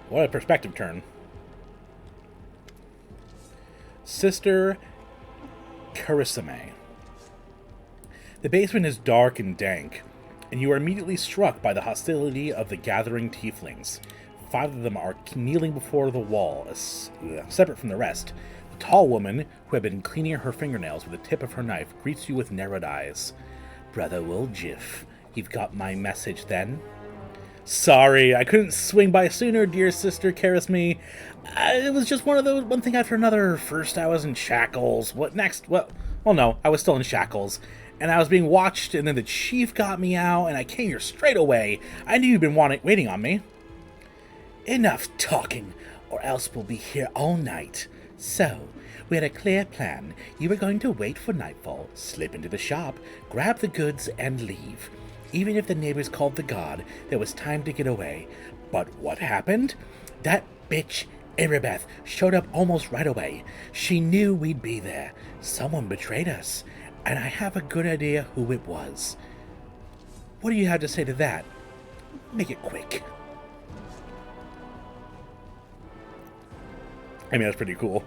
What a perspective turn. Sister Karisame. The basement is dark and dank, and you are immediately struck by the hostility of the gathering tieflings. 5 of them are kneeling before the wall, separate from the rest. The tall woman, who had been cleaning her fingernails with the tip of her knife, greets you with narrowed eyes. Brother Woljif, you've got my message then? Sorry, I couldn't swing by sooner, dear sister Karisme. It was just one thing after another. First I was in shackles. What next? Well, no, I was still in shackles. And I was being watched, and then the chief got me out, and I came here straight away. I knew you'd been waiting on me. Enough talking, or else we'll be here all night. So, we had a clear plan. You were going to wait for nightfall, slip into the shop, grab the goods, and leave. Even if the neighbors called the guard, there was time to get away. But what happened? That bitch, Erebeth, showed up almost right away. She knew we'd be there. Someone betrayed us. And I have a good idea who it was. What do you have to say to that? Make it quick. I mean, that's pretty cool.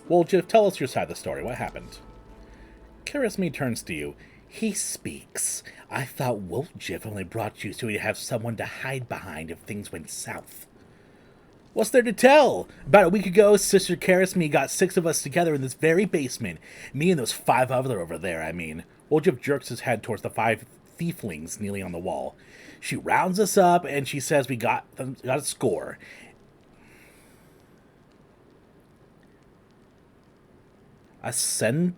Well, Jiff, tell us your side of the story. What happened? Karisme turns to you. He speaks. I thought Woljif only brought you so he'd have someone to hide behind if things went south. What's there to tell? About a week ago, Sister Karisme got 6 of us together in this very basement. Me and those 5 other over there, I mean. Woljif jerks his head towards the 5 thieflings kneeling on the wall. She rounds us up, and she says we got a score. Ascientries?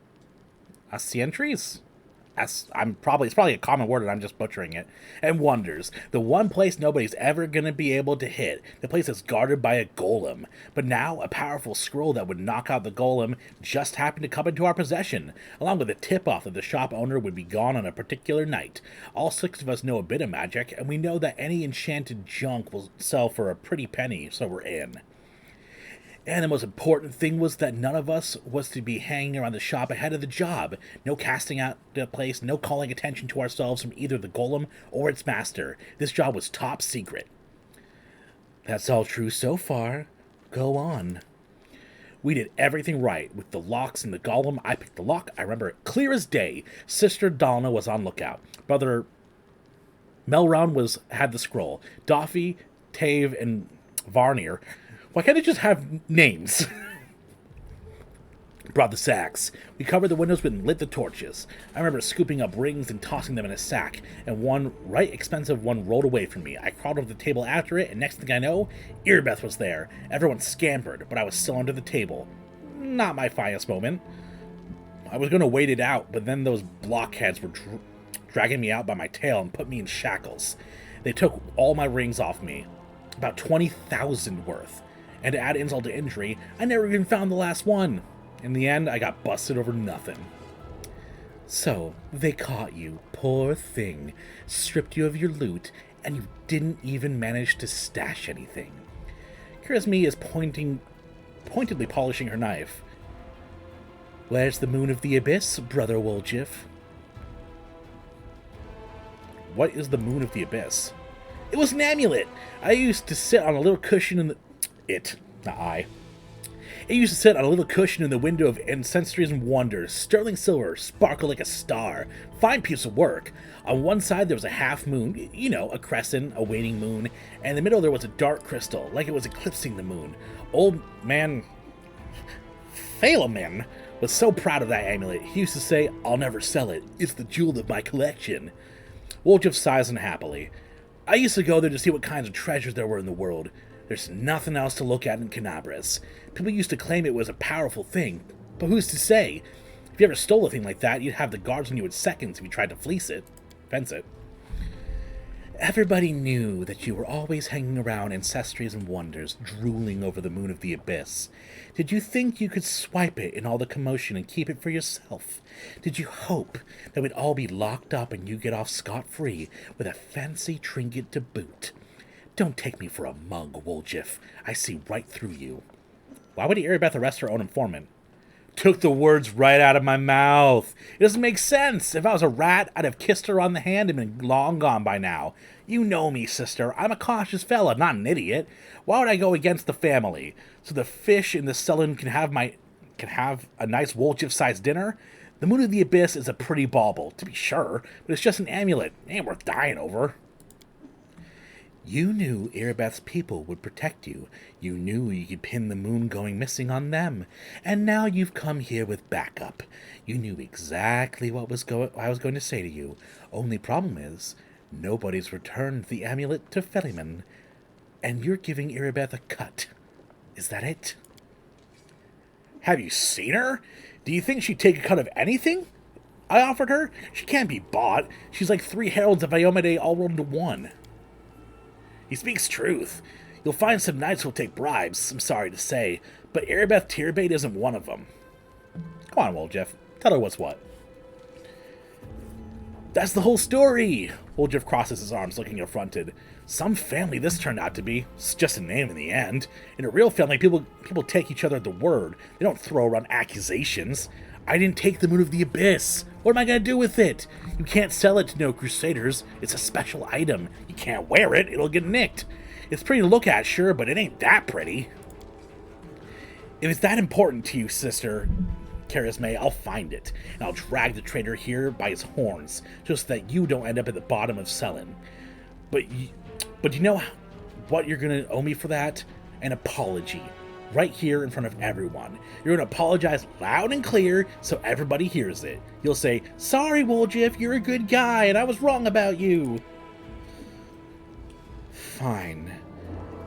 It's probably a common word and I'm just butchering it. And wonders. The one place nobody's ever going to be able to hit. The place that's guarded by a golem. But now, a powerful scroll that would knock out the golem just happened to come into our possession, along with a tip-off that the shop owner would be gone on a particular night. All 6 of us know a bit of magic, and we know that any enchanted junk will sell for a pretty penny, so we're in. And the most important thing was that none of us was to be hanging around the shop ahead of the job. No casting out the place, no calling attention to ourselves from either the golem or its master. This job was top secret. That's all true so far. Go on. We did everything right. With the locks and the golem, I picked the lock. I remember it clear as day. Sister Dalna was on lookout. Brother Melron had the scroll. Doffy, Tave, and Varnir. Why can't they just have names? Brought the sacks. We covered the windows and lit the torches. I remember scooping up rings and tossing them in a sack, and one right expensive one rolled away from me. I crawled over the table after it, and next thing I know, Erebeth was there. Everyone scampered, but I was still under the table. Not my finest moment. I was going to wait it out, but then those blockheads were dragging me out by my tail and put me in shackles. They took all my rings off me. About 20,000 worth. And to add insult to injury, I never even found the last one. In the end, I got busted over nothing. So, they caught you, poor thing, stripped you of your loot, and you didn't even manage to stash anything. Karisme is pointedly polishing her knife. Where's the moon of the abyss, Brother Woljif? What is the moon of the abyss? It was an amulet! I used to sit on a little cushion in the... It used to sit on a little cushion in the window of Ancestries and Wonders. Sterling silver, sparkle like a star. Fine piece of work. On one side there was a half moon, you know, a crescent, a waning moon, and in the middle there was a dark crystal, like it was eclipsing the moon. Old man Thalamin was so proud of that amulet. He used to say, I'll never sell it. It's the jewel of my collection. Woljif sighs unhappily. I used to go there to see what kinds of treasures there were in the world. There's nothing else to look at in Canabras. People used to claim it was a powerful thing, but who's to say? If you ever stole a thing like that, you'd have the guards on you in seconds if you tried to fence it. Everybody knew that you were always hanging around Ancestries and Wonders, drooling over the moon of the abyss. Did you think you could swipe it in all the commotion and keep it for yourself? Did you hope that we'd all be locked up and you get off scot-free with a fancy trinket to boot? Don't take me for a mug, Woljif. I see right through you. Why would Erebeth arrest her own informant? Took the words right out of my mouth. It doesn't make sense. If I was a rat, I'd have kissed her on the hand and been long gone by now. You know me, sister. I'm a cautious fella, not an idiot. Why would I go against the family? So the fish in the cellar can have a nice Wolchif-sized dinner? The Moon of the Abyss is a pretty bauble, to be sure, but it's just an amulet. It ain't worth dying over. You knew Erebeth's people would protect you. You knew you could pin the moon going missing on them. And now you've come here with backup. You knew exactly what I was going to say to you. Only problem is, nobody's returned the amulet to Feliman. And you're giving Erebeth a cut. Is that it? Have you seen her? Do you think she'd take a cut of anything I offered her? She can't be bought. She's like 3 heralds of Iomade all rolled into one. He speaks truth. You'll find some knights who'll take bribes, I'm sorry to say, but Erebeth Tierbait isn't one of them. Come on, Woljif. Tell her what's what. That's the whole story! Woljif crosses his arms, looking affronted. Some family this turned out to be. It's just a name in the end. In a real family, people take each other at the word. They don't throw around accusations. I didn't take the Moon of the Abyss. What am I going to do with it? You can't sell it to no crusaders. It's a special item. You can't wear it. It'll get nicked. It's pretty to look at, sure, but it ain't that pretty. If it's that important to you, sister Charisme, I'll find it, and I'll drag the traitor here by his horns, just so that you don't end up at the bottom of Selin. But you know what you're going to owe me for that? An apology. Right here in front of everyone. You're going to apologize loud and clear so everybody hears it. You'll say, sorry, Woljif, you're a good guy, and I was wrong about you. Fine.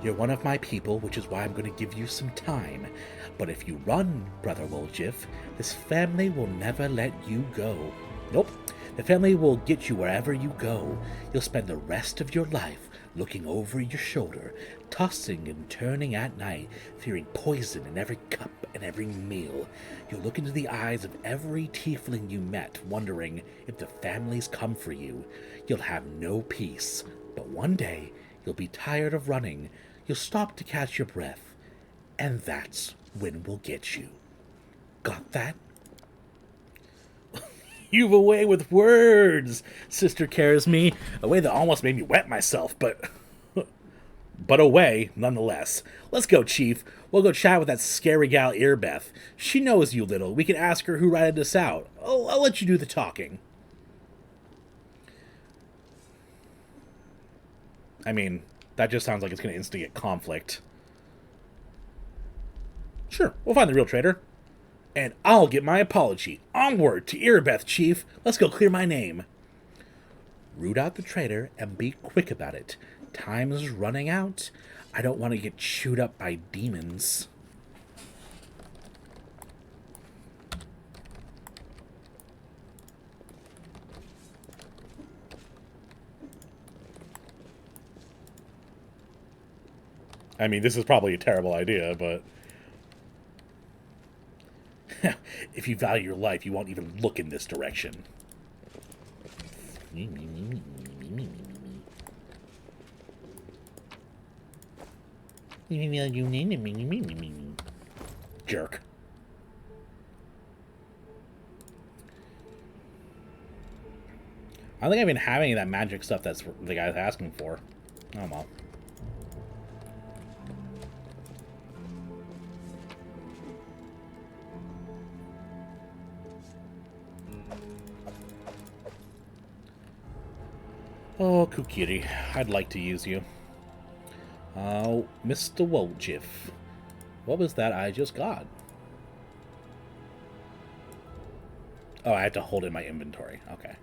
You're one of my people, which is why I'm going to give you some time. But if you run, Brother Woljif, this family will never let you go. Nope. The family will get you wherever you go. You'll spend the rest of your life looking over your shoulder, tossing and turning at night, fearing poison in every cup and every meal. You'll look into the eyes of every tiefling you met, wondering if the family's come for you. You'll have no peace, but one day you'll be tired of running. You'll stop to catch your breath, and that's when we'll get you. Got that? You've a way with words, Sister Charisme. A way that almost made me wet myself, but a way, nonetheless. Let's go, Chief. We'll go chat with that scary gal Erebeth. She knows you little. We can ask her who ratted us out. I'll let you do the talking. I mean, that just sounds like it's going to instigate conflict. Sure, we'll find the real traitor. And I'll get my apology. Onward to Erebeth, Chief. Let's go clear my name. Root out the traitor and be quick about it. Time is running out. I don't want to get chewed up by demons. I mean, this is probably a terrible idea, but if you value your life, you won't even look in this direction. Jerk. I don't think I've been having that magic stuff that's the guy's asking for. Oh well. Oh, Kukiri, I'd like to use you. Oh, Mr. Woljif. What was that I just got? Oh, I had to hold it in my inventory. Okay.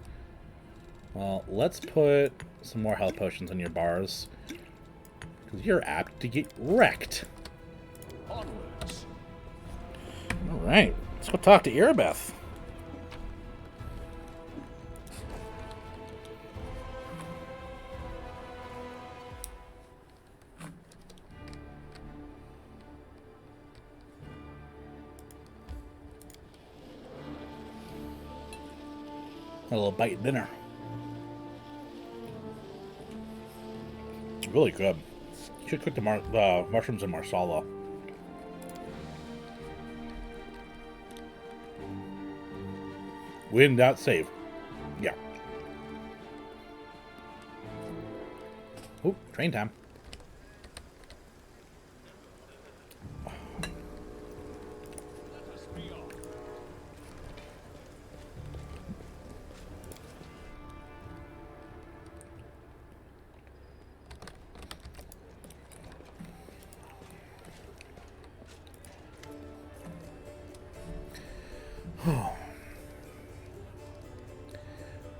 Well, let's put some more health potions in your bars. Because you're apt to get wrecked. Onwards. Alright, let's go talk to Erebeth. A little bite of dinner. Really good. You should cook the mushrooms in marsala. Win that save. Yeah. Oh, train time.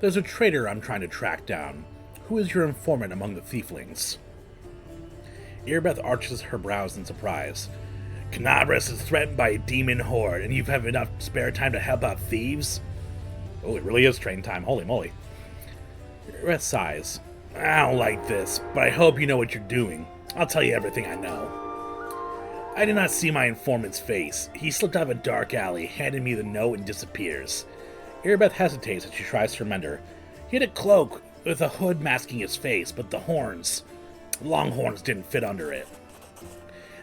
There's a traitor I'm trying to track down. Who is your informant among the thieflings? Earbeth arches her brows in surprise. Canabras is threatened by a demon horde, and you have enough spare time to help out thieves? Oh, it really is train time. Holy moly. Earbeth sighs. I don't like this, but I hope you know what you're doing. I'll tell you everything I know. I did not see my informant's face. He slipped out of a dark alley, handed me the note, and disappears. Earbeth hesitates as she tries to remember. He had a cloak with a hood masking his face, but the long horns didn't fit under it.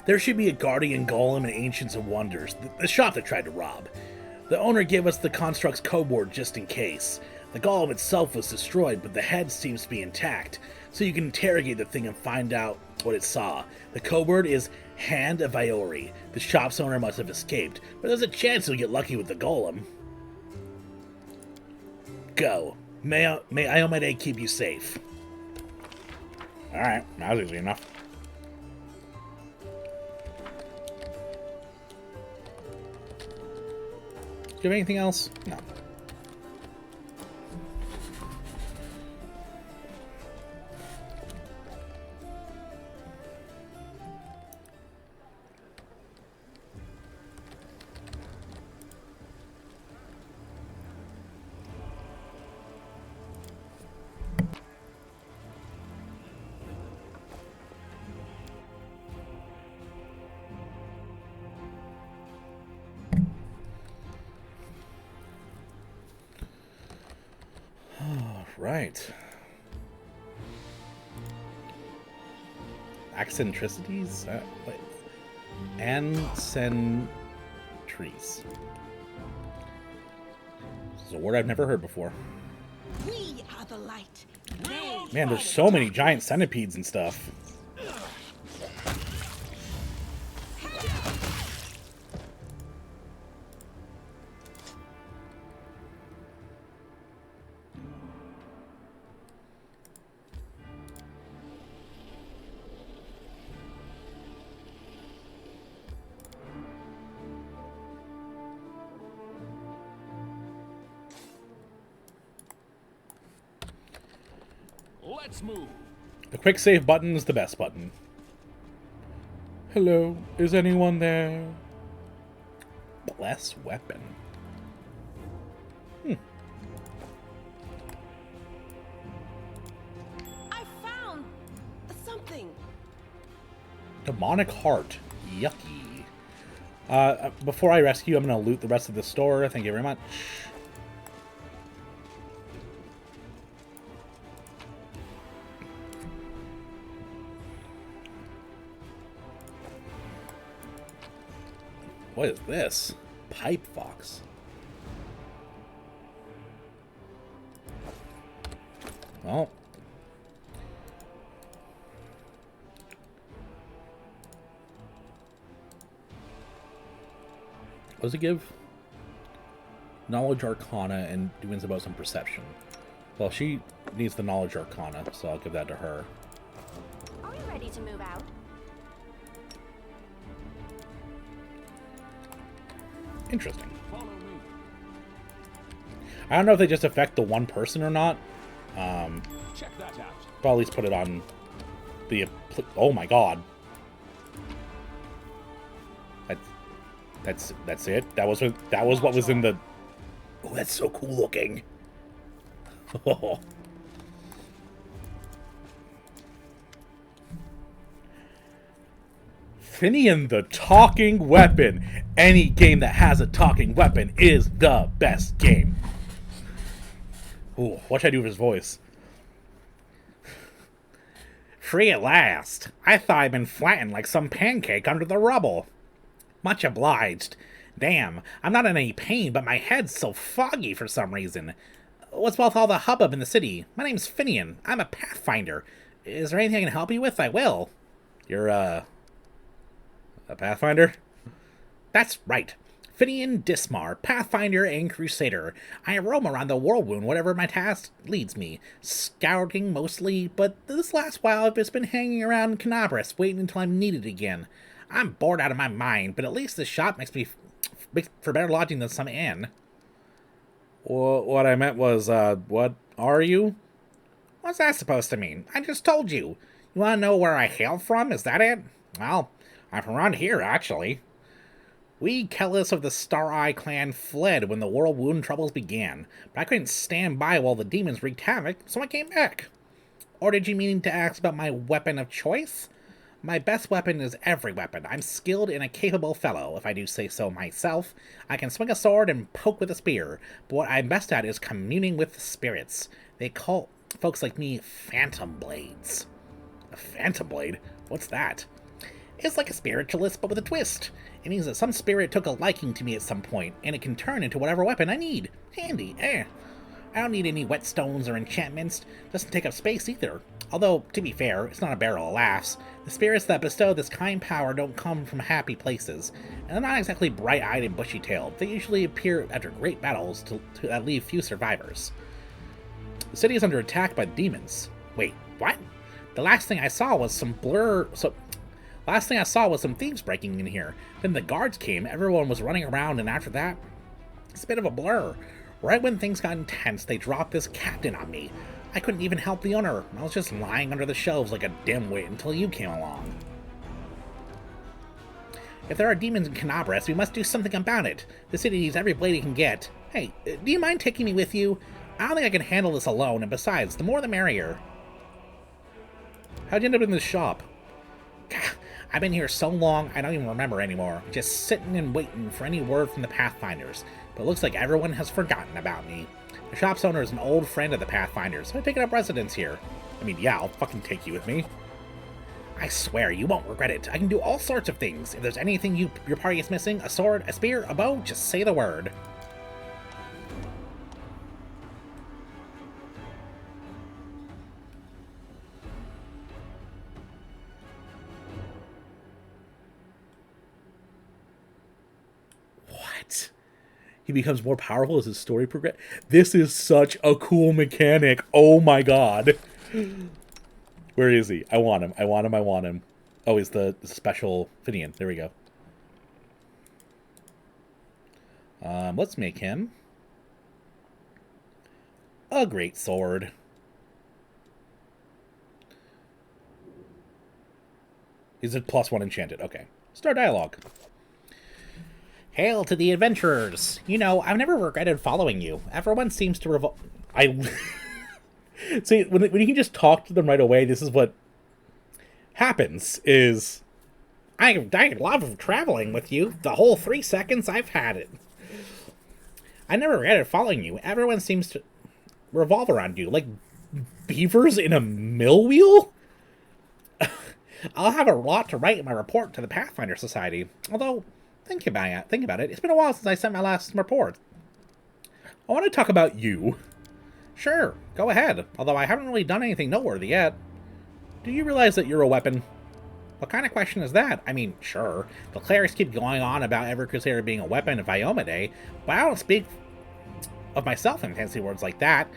There should be a guardian golem and Ancients of Wonders, the shop they tried to rob. The owner gave us the construct's code word just in case. The golem itself was destroyed, but the head seems to be intact, so you can interrogate the thing and find out what it saw. The code word is Hand of Iori. The shop's owner must have escaped, but there's a chance he'll get lucky with the golem. Go. May Iomade keep you safe. Alright, that was easy enough. Do you have anything else? No. Right. Eccentricities? Ancentries. This is a word I've never heard before. We are the light. Man, there's so many giant centipedes and stuff. Let's move. The quick save button is the best button. Hello, is anyone there? Bless weapon. I found something. Demonic heart. Yucky. Before I rescue, I'm going to loot the rest of the store. Thank you very much. What is this? Pipe fox. Well. What does it give? Knowledge Arcana and doing about some perception. Well, she needs the Knowledge Arcana, so I'll give that to her. Are we ready to move out? Interesting. Follow me. I don't know if they just affect the one person or not. Check that out. But I'll at least put it on the... Oh my god. That's it? That was what was in the... Oh, that's so cool looking. Oh. Finian the talking weapon. Any game that has a talking weapon is the best game. Ooh, what should I do with his voice? Free at last. I thought I'd been flattened like some pancake under the rubble. Much obliged. Damn, I'm not in any pain, but my head's so foggy for some reason. What's with all the hubbub in the city? My name's Finian. I'm a Pathfinder. Is there anything I can help you with? I will. You're, a Pathfinder? That's right. Finian Dismar, Pathfinder and Crusader. I roam around the Whirlwind whatever my task leads me. Scouting mostly, but this last while I've just been hanging around Canabras, waiting until I'm needed again. I'm bored out of my mind, but at least this shop makes for better lodging than some inn. Well, what I meant was, what are you? What's that supposed to mean? I just told you. You want to know where I hail from? Is that it? Well, I'm from around here, actually. We Kellis of the Star Eye clan fled when the Whirlwind troubles began, but I couldn't stand by while the demons wreaked havoc, so I came back. Or did you mean to ask about my weapon of choice? My best weapon is every weapon. I'm skilled and a capable fellow, if I do say so myself. I can swing a sword and poke with a spear, but what I'm best at is communing with the spirits. They call folks like me phantom blades. A phantom blade? What's that? It's like a spiritualist, but with a twist. It means that some spirit took a liking to me at some point, and it can turn into whatever weapon I need. Handy, I don't need any whetstones or enchantments. Doesn't take up space either. Although, to be fair, it's not a barrel of laughs. The spirits that bestow this kind power don't come from happy places, and they're not exactly bright-eyed and bushy-tailed. They usually appear after great battles that leave few survivors. The city is under attack by demons. Wait, what? The last thing I saw was some thieves breaking in here. Then the guards came, everyone was running around, and after that, it's a bit of a blur. Right when things got intense, they dropped this captain on me. I couldn't even help the owner. I was just lying under the shelves like a dimwit until you came along. If there are demons in Canabras, we must do something about it. The city needs every blade it can get. Hey, do you mind taking me with you? I don't think I can handle this alone, and besides, the more the merrier. How'd you end up in this shop? I've been here so long, I don't even remember anymore. Just sitting and waiting for any word from the Pathfinders. But it looks like everyone has forgotten about me. The shop's owner is an old friend of the Pathfinders, so I've taken up residence here. I mean, yeah, I'll fucking take you with me. I swear, you won't regret it. I can do all sorts of things. If there's anything your party is missing, a sword, a spear, a bow, just say the word. What? He becomes more powerful as his story progresses. This is such a cool mechanic. Oh my god. Where is he? I want him. I want him. I want him. Oh, he's the special Finian. There we go. Let's make him a great sword. He's a +1 enchanted. Okay. Start dialogue. Hail to the adventurers! You know, I've never regretted following you. Everyone seems to See, when you can just talk to them right away, this is what happens, is... I love traveling with you. The whole 3 seconds I've had it. I never regretted following you. Everyone seems to revolve around you. Like beavers in a mill wheel? I'll have a lot to write in my report to the Pathfinder Society. Although... Think about it. It's been a while since I sent my last report. I want to talk about you. Sure, go ahead. Although I haven't really done anything noteworthy yet. Do you realize that you're a weapon? What kind of question is that? I mean, sure. The clerics keep going on about every crusader being a weapon of Viomade, but I don't speak of myself in fancy words like that.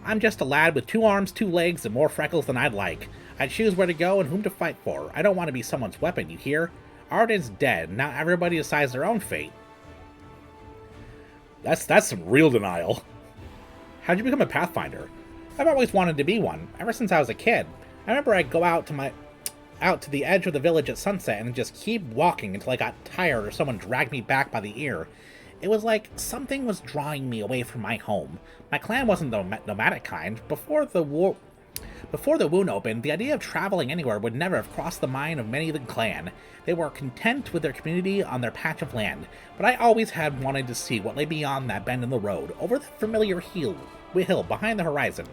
I'm just a lad with 2 arms, 2 legs, and more freckles than I'd like. I choose where to go and whom to fight for. I don't want to be someone's weapon, you hear? Arden's dead. Now everybody decides their own fate. That's some real denial. How'd you become a Pathfinder? I've always wanted to be one, ever since I was a kid. I remember I'd go out to the edge of the village at sunset and just keep walking until I got tired or someone dragged me back by the ear. It was like something was drawing me away from my home. My clan wasn't the nomadic kind. Before the wound opened, the idea of traveling anywhere would never have crossed the mind of many of the clan. They were content with their community on their patch of land, but I always had wanted to see what lay beyond that bend in the road, over that familiar hill behind the horizon.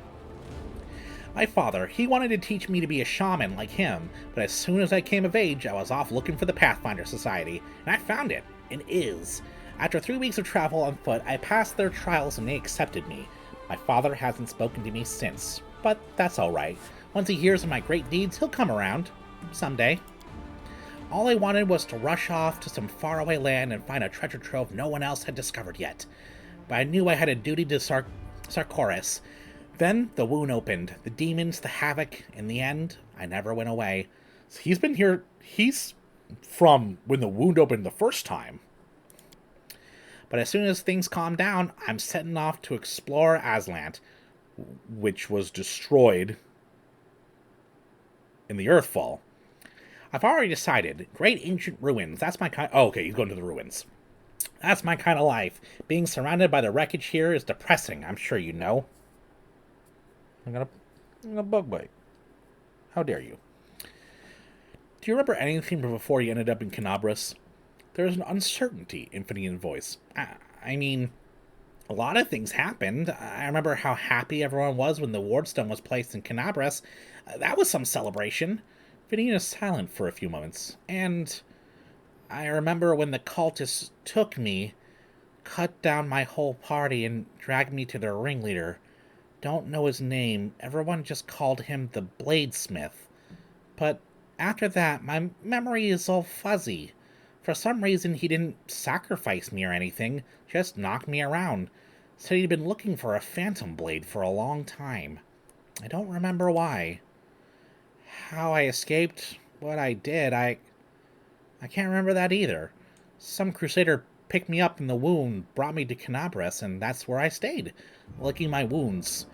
My father, he wanted to teach me to be a shaman like him, but as soon as I came of age, I was off looking for the Pathfinder Society, and I found it, and is. After 3 weeks of travel on foot, I passed their trials and they accepted me. My father hasn't spoken to me since, but that's alright. Once he hears of my great deeds, he'll come around. Someday. All I wanted was to rush off to some faraway land and find a treasure trove no one else had discovered yet. But I knew I had a duty to Sarkoris. Then the wound opened. The demons, the havoc. In the end, I never went away. So he's been here. He's from when the wound opened the first time. But as soon as things calm down, I'm setting off to explore Aslant, which was destroyed in the Earthfall. I've already decided. Great ancient ruins. That's my kind... Oh, okay, he's going to the ruins. That's my kind of life. Being surrounded by the wreckage here is depressing, I'm sure you know. I'm gonna bug bite. How dare you? Do you remember anything from before you ended up in Canabras? There was an uncertainty in Finian's voice. I mean, a lot of things happened. I remember how happy everyone was when the wardstone was placed in Canabras. That was some celebration. Finian is silent for a few moments. And I remember when the cultists took me, cut down my whole party, and dragged me to their ringleader. Don't know his name. Everyone just called him the Bladesmith. But after that, my memory is all fuzzy. For some reason, he didn't sacrifice me or anything, just knocked me around. Said he'd been looking for a phantom blade for a long time. I don't remember why. How I escaped, what I did, I can't remember that either. Some crusader picked me up in the wound, brought me to Canabras, and that's where I stayed, licking my wounds.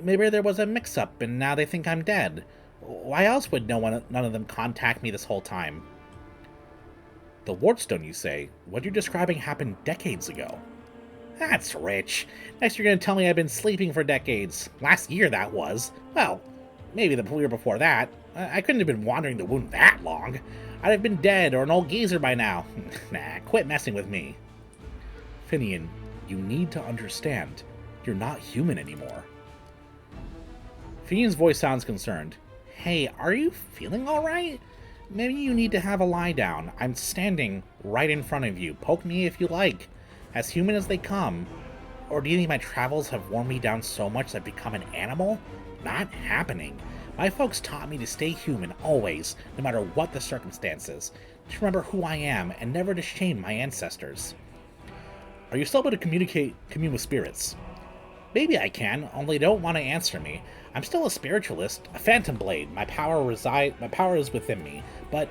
Maybe there was a mix-up, and now they think I'm dead. Why else would none of them contact me this whole time? The Wardstone, you say? What you're describing happened decades ago. That's rich. Next you're going to tell me I've been sleeping for decades. Last year, that was. Well, maybe the year before that. I couldn't have been wandering the wound that long. I'd have been dead or an old geezer by now. Nah, quit messing with me. Finian, you need to understand. You're not human anymore. Finian's voice sounds concerned. Hey, are you feeling alright? Maybe you need to have a lie down. I'm standing right in front of you. Poke me if you like. As human as they come. Or do you think my travels have worn me down so much I've become an animal? Not happening. My folks taught me to stay human, always, no matter what the circumstances. To remember who I am, and never to shame my ancestors. Are you still able to commune with spirits? Maybe I can, only don't want to answer me. I'm still a spiritualist, a phantom blade. My power is within me, but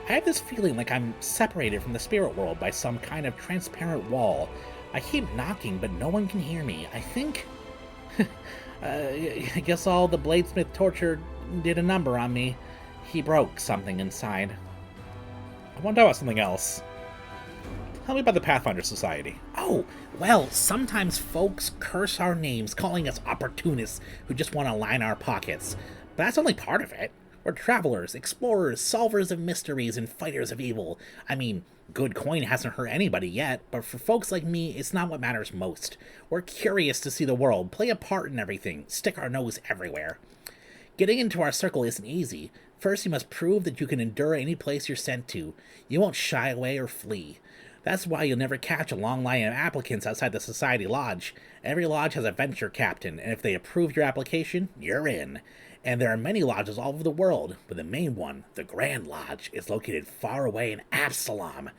I have this feeling like I'm separated from the spirit world by some kind of transparent wall. I keep knocking, but no one can hear me. I think... I guess all the Bladesmith torture did a number on me. He broke something inside. I want to talk about something else. Tell me about the Pathfinder Society. Oh, well, sometimes folks curse our names, calling us opportunists who just want to line our pockets. But that's only part of it. We're travelers, explorers, solvers of mysteries, and fighters of evil. I mean, good coin hasn't hurt anybody yet, but for folks like me, it's not what matters most. We're curious to see the world, play a part in everything, stick our nose everywhere. Getting into our circle isn't easy. First, you must prove that you can endure any place you're sent to. You won't shy away or flee. That's why you'll never catch a long line of applicants outside the Society Lodge. Every lodge has a venture captain, and if they approve your application, you're in. And there are many lodges all over the world, but the main one, the Grand Lodge, is located far away in Absalom.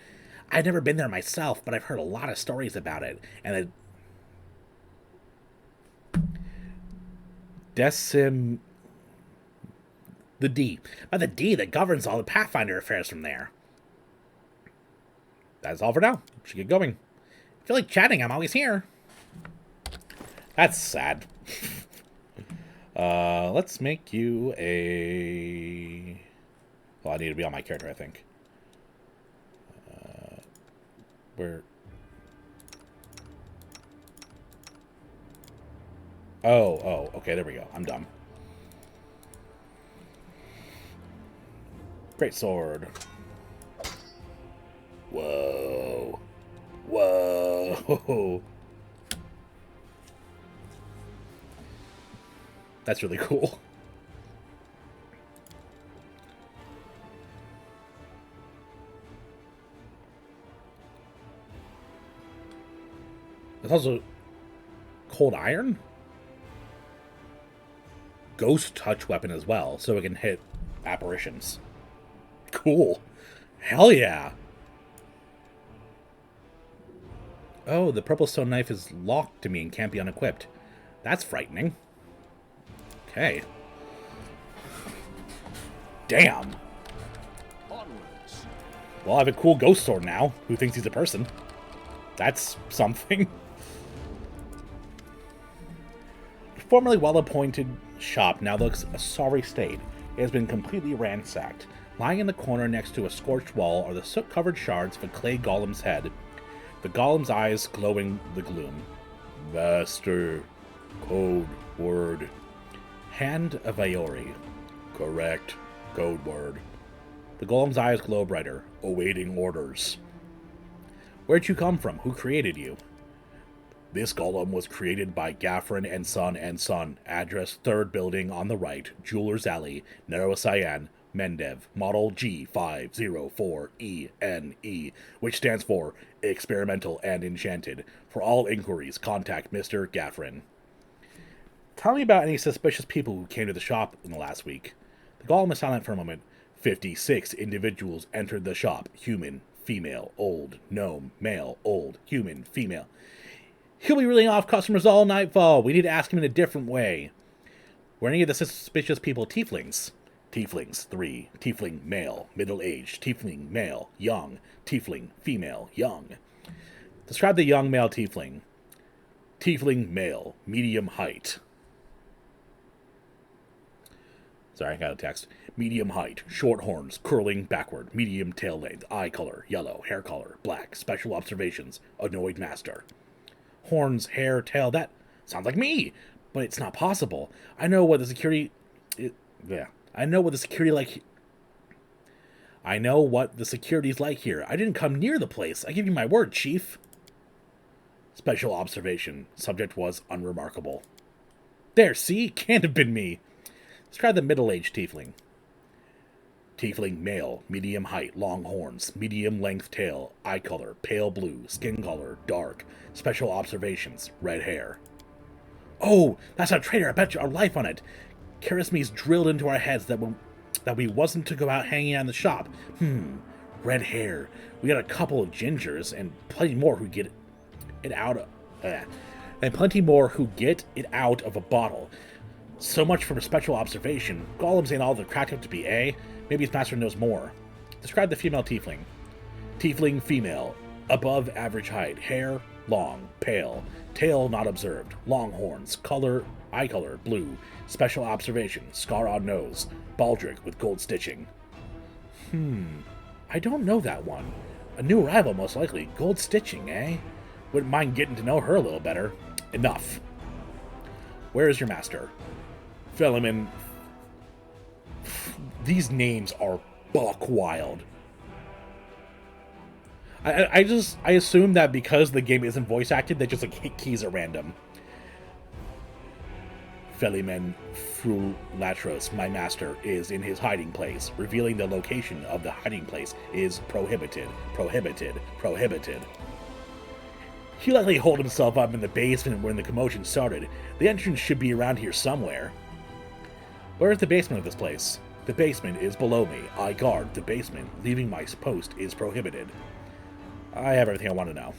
I've never been there myself, but I've heard a lot of stories about it, and the D that governs all the Pathfinder affairs from there. That's all for now. We should get going. If you feel like chatting, I'm always here. That's sad. Let's make you a... Well, I need to be on my character, I think. Where... Oh, okay, there we go. I'm dumb. Great sword. Whoa. Whoa. That's really cool. There's also cold iron? Ghost touch weapon as well, so it can hit apparitions. Cool. Hell yeah. Oh, the purple stone knife is locked to me and can't be unequipped. That's frightening. Okay. Damn. Onwards. Well, I have a cool ghost sword now, who thinks he's a person. That's something. The formerly well-appointed shop now looks a sorry state. It has been completely ransacked. Lying in the corner next to a scorched wall are the soot-covered shards of a clay golem's head. The golem's eyes glowing the gloom. Master. Code word. Hand of Aori. Correct. Code word. The golem's eyes glow brighter, awaiting orders. Where'd you come from? Who created you? This golem was created by Gaffrin and Son. Address 3rd building on the right, Jeweler's Alley, Narrow-Cyan, Mendev, model G504ENE, which stands for Experimental and Enchanted. For all inquiries, contact Mr. Gaffrin. Tell me about any suspicious people who came to the shop in the last week. The golem is silent for a moment. 56 individuals entered the shop. Human, female, old, gnome, male, old, human, female. He'll be reeling off customers all nightfall. We need to ask him in a different way. Were any of the suspicious people tieflings? Tieflings, 3. Tiefling, male, middle-aged. Tiefling, male, young. Tiefling, female, young. Describe the young male tiefling. Tiefling, male, medium height. Sorry, I got a text. Medium height, short horns, curling backward, medium tail length, eye color, yellow, hair color, black, special observations, annoyed master. Horns, hair, tail, that sounds like me, but it's not possible. I know what the security... I know what the security's like here. I didn't come near the place. I give you my word, Chief. Special observation. Subject was unremarkable. There, see? Can't have been me. Describe the middle-aged tiefling. Tiefling, male, medium height, long horns, medium length tail, eye color, pale blue, skin color, dark. Special observations, red hair. Oh, that's our traitor. I bet you our life on it. Charisme's drilled into our heads that we wasn't to go out hanging out in the shop. Red hair. We got a couple of gingers and plenty more who get it out of a bottle. So much for a special observation. Golems ain't all they're cracked up to be, eh? Maybe his master knows more. Describe the female tiefling. Tiefling, female. Above average height. Hair, long, pale. Tail not observed. Long horns. Color, eye color, blue. Special observation. Scar on nose. Baldric with gold stitching. I don't know that one. A new arrival, most likely. Gold stitching, eh? Wouldn't mind getting to know her a little better. Enough. Where is your master? Philemon. These names are buck wild. I assume that because the game isn't voice acted, they just like hit keys at random. Philemon Frulatros, my master, is in his hiding place. Revealing the location of the hiding place is prohibited. Prohibited. Prohibited. He likely holed himself up in the basement when the commotion started. The entrance should be around here somewhere. Where is the basement of this place? The basement is below me. I guard the basement. Leaving my post is prohibited. I have everything I want to know.